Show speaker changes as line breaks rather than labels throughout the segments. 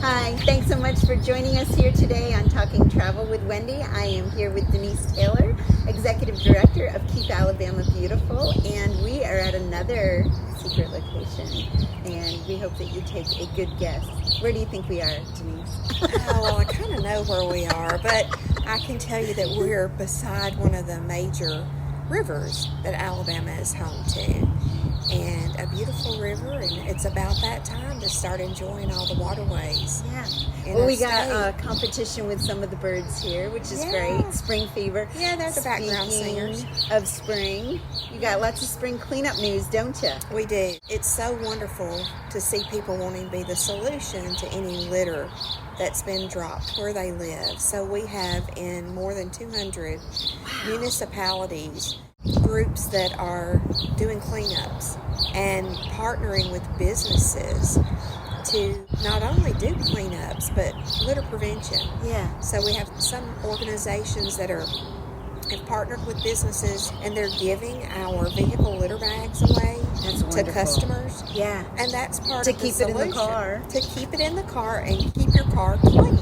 Hi, thanks so much for joining us here today on Talking Travel with Wendy. I am here with Denise Taylor, Executive Director of Keep Alabama Beautiful, and we are at another secret location, and we hope that you take a good guess. Where do you think we are, Denise?
Well, I kind of know where we are, but I can tell you that we're beside one of the major rivers that Alabama is home to. And a beautiful river, and it's about that time to start enjoying all the waterways.
Yeah. Well, we got a competition with some of the birds here, which is great. Spring fever.
Yeah, they're the background singers.
Of spring, you got lots of spring cleanup news, don't you?
We do. It's so wonderful to see people wanting to be the solution to any litter that's been dropped where they live. So we have in more than 200 municipalities groups that are doing cleanups and partnering with businesses to not only do cleanups but litter prevention.
Yeah.
So we have some organizations that have partnered with businesses, and they're giving our vehicle litter bags away to customers.
Yeah.
And that's part of the solution.
To keep it in the car.
To keep it in the car and keep your car clean.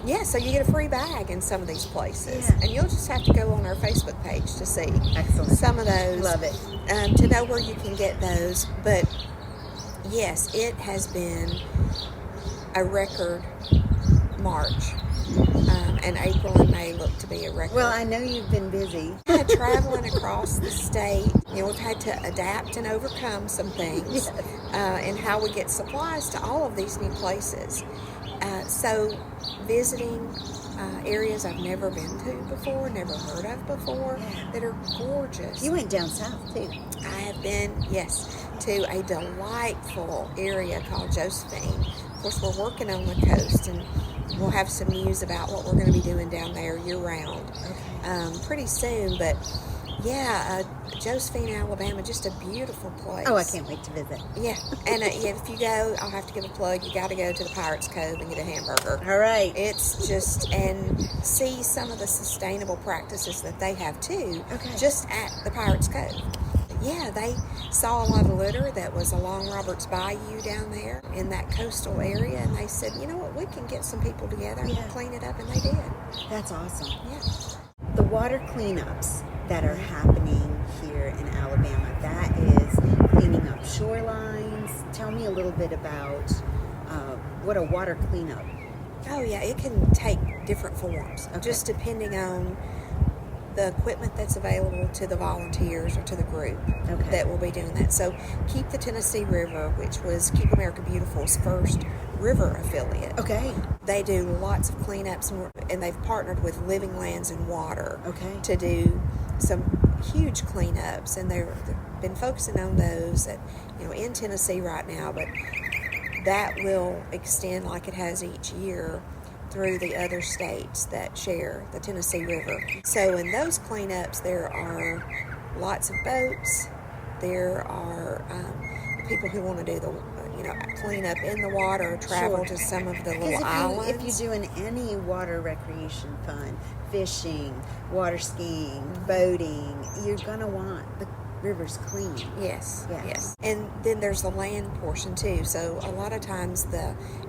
Yeah, so you get a free bag in some of these places.
Yeah.
And you'll just have to go on our Facebook page to see some of those.
Love it.
To know where you can get those. But yes, it has been a record March. And April and May look to be a record.
Well, I know you've been busy.
Traveling across the state, we've had to adapt and overcome some things in how we get supplies to all of these new places. So visiting areas I've never been to before, never heard of before, that are gorgeous.
You went down south, too.
I have been, to a delightful area called Josephine. Of course, we're working on the coast, and we'll have some news about what we're going to be doing down there year-round pretty soon. But, Josephine, Alabama, just a beautiful place.
Oh, I can't wait to visit.
Yeah, and if you go, I'll have to give a plug. You got to go to the Pirates Cove and get a hamburger.
All right.
It's just, and see some of the sustainable practices that they have, too, just at the Pirates Cove. Yeah, they saw a lot of litter that was along Roberts Bayou down there in that coastal area, and they said, you know what, we can get some people together and clean it up, and they did.
That's awesome.
Yeah.
The water cleanups that are happening here in Alabama, that is cleaning up shorelines. Tell me a little bit about what a water cleanup.
Oh, yeah, it can take different forms, just depending on the equipment that's available to the volunteers or to the group that will be doing that. So Keep the Tennessee River, which was Keep America Beautiful's first river affiliate. They do lots of cleanups, and they've partnered with Living Lands and Water to do some huge cleanups, and they've been focusing on those in Tennessee right now, but that will extend like it has each year through the other states that share the Tennessee River. So in those cleanups, there are lots of boats. There are people who want to do the clean up in the water, travel to some of the little islands.
If you're doing any water recreation fun, fishing, water skiing, boating, you're going to want the rivers clean.
Yes. And then there's the land portion too. So a lot of times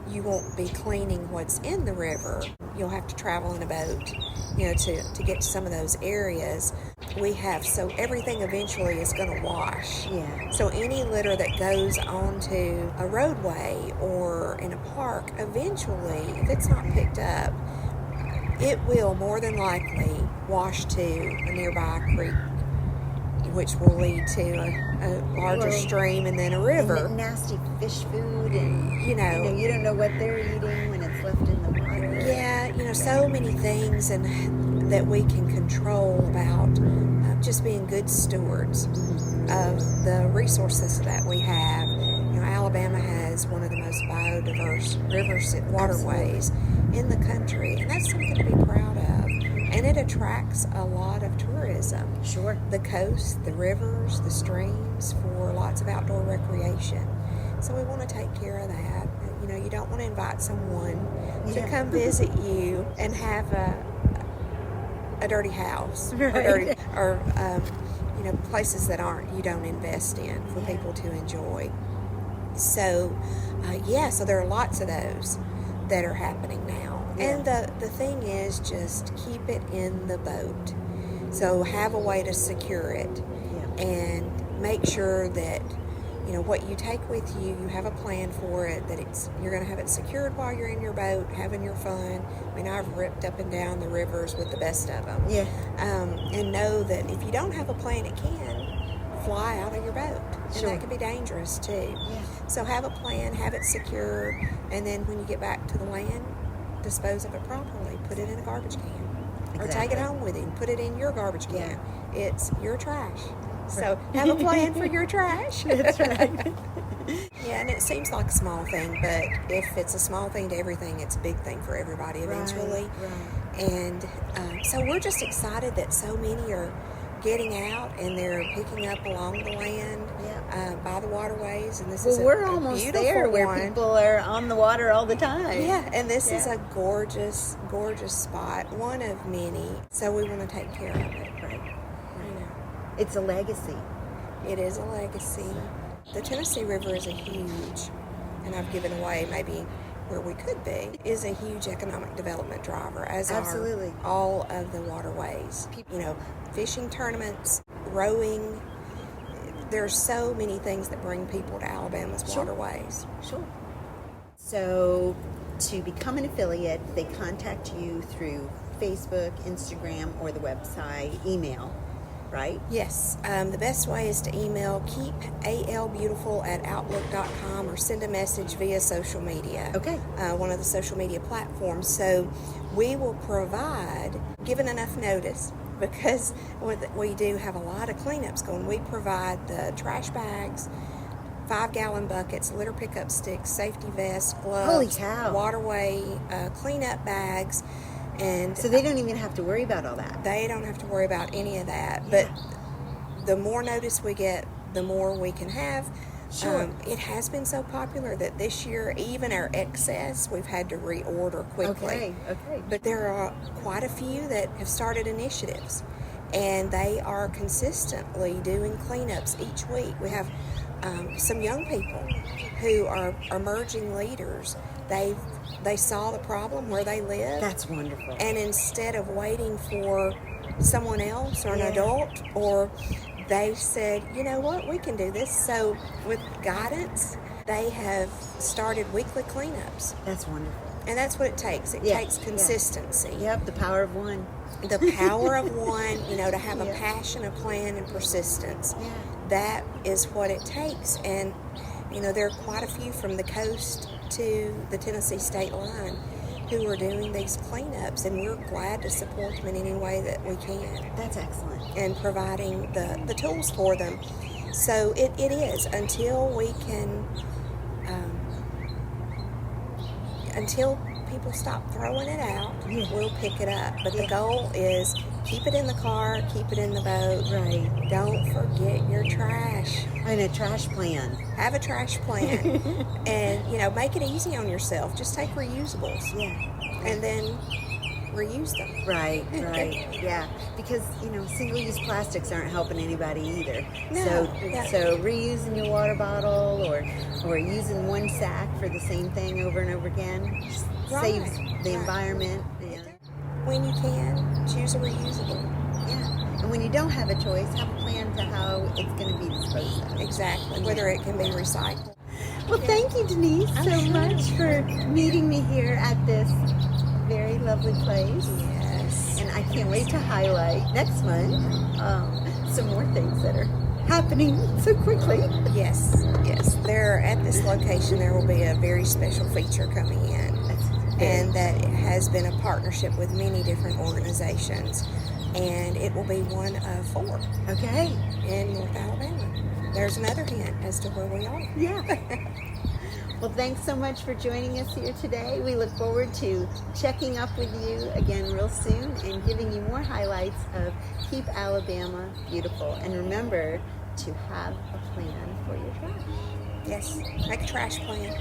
you won't be cleaning what's in the river. You'll have to travel in a boat, to get to some of those areas. So everything eventually is going to wash.
Yeah.
So any litter that goes onto a roadway or in a park, eventually, if it's not picked up, it will more than likely wash to a nearby creek, which will lead to a larger stream and then a river.
And nasty fish food, and you don't know what they're eating when it's left in the water.
Yeah, so many things and that we can control about just being good stewards of the resources that we have. Alabama has one of the most biodiverse rivers and waterways in the country, and that's something to be proud of. And it attracts a lot of tourism.
Sure.
The coast, the rivers, the streams, for lots of outdoor recreation. So we want to take care of that. You don't want to invite someone to come visit you and have a dirty house or places that you don't invest in for people to enjoy. So so there are lots of those. that are happening now.
Yeah.
And the thing is, just keep it in the boat. So have a way to secure it, and make sure that, you know, what you take with you, you have a plan for it, that you're going to have it secured while you're in your boat, having your fun. I mean, I've ripped up and down the rivers with the best of them.
Yeah.
And know that if you don't have a plan, it can fly out of your boat. And that can be dangerous too.
Yeah.
So have a plan, have it secured, and then when you get back to the land, dispose of it properly. Put it in a garbage can. Or take it home with you and put it in your garbage can. It's your trash. So have a plan for your trash.
That's right.
Yeah, and it seems like a small thing, but if it's a small thing to everything, it's a big thing for everybody eventually.
Right.
And so we're just excited that so many are getting out and they're picking up along the land by the waterways. And this is
we're almost there where people are on the water all the time.
Yeah, and this is a gorgeous, gorgeous spot, one of many. So we want to take care of it.
Right.
You know.
It's a legacy.
It is a legacy. The Tennessee River is a huge, and I've given away maybe where we could be, is a huge economic development driver, as
Absolutely.
are all of the waterways. You know, fishing tournaments, rowing. There's so many things that bring people to Alabama's waterways.
Sure. So to become an affiliate, they contact you through Facebook, Instagram, or the website, email, right?
Yes. The best way is to email keepalbeautiful@outlook.com or send a message via social media.
Okay.
One of the social media platforms. So we will provide, given enough notice, because we do have a lot of cleanups going. We provide the trash bags, 5-gallon buckets, litter pickup sticks, safety vests, gloves,
Holy cow.
waterway cleanup bags. And
so they don't even have to worry about all that.
They don't have to worry about any of that. But the more notice we get, the more we can have.
Sure.
It has been so popular that this year, even our excess, we've had to reorder quickly.
Okay.
But there are quite a few that have started initiatives, and they are consistently doing cleanups each week. We have some young people who are emerging leaders. They saw the problem where they live.
That's wonderful.
And instead of waiting for someone else or an adult, or they said, you know what, we can do this. So with guidance, they have started weekly cleanups.
That's wonderful.
And that's what it takes. It takes consistency.
Yep, the power of one.
The power of one, you know, to have a passion, a plan, and persistence.
Yeah.
That is what it takes. And, you know, there are quite a few from the coast to the Tennessee state line who are doing these cleanups, and we're glad to support them in any way that we can.
That's excellent.
And providing the tools for them. So it is, until we can, until people stop throwing it out, we'll pick it up. But the goal is keep it in the car, keep it in the boat.
Right.
Don't forget your trash.
And a trash plan.
Have a trash plan. And, you know, make it easy on yourself. Just take reusables.
Yeah.
And then reuse them.
Right. Yeah. Because, you know, single-use plastics aren't helping anybody either.
No.
So reusing your water bottle or using one sack for the same thing over and over again saves the environment. Yeah.
When you can, choose a reusable.
Yeah. And when you don't have a choice, have a plan to how it's going to be disposed of.
Exactly. Whether it can be recycled.
Well, thank you, Denise, so much for meeting me here at this very lovely place.
Yes.
And I can't wait to highlight next month some more things that are happening so quickly.
Yes. There, at this location, there will be a very special feature coming in. And that has been a partnership with many different organizations. And it will be one of 4.
Okay.
In North Alabama. There's another hint as to where we are.
Yeah. Well, thanks so much for joining us here today. We look forward to checking up with you again real soon and giving you more highlights of Keep Alabama Beautiful. And remember to have a plan for your trash.
Yes, make a trash plan.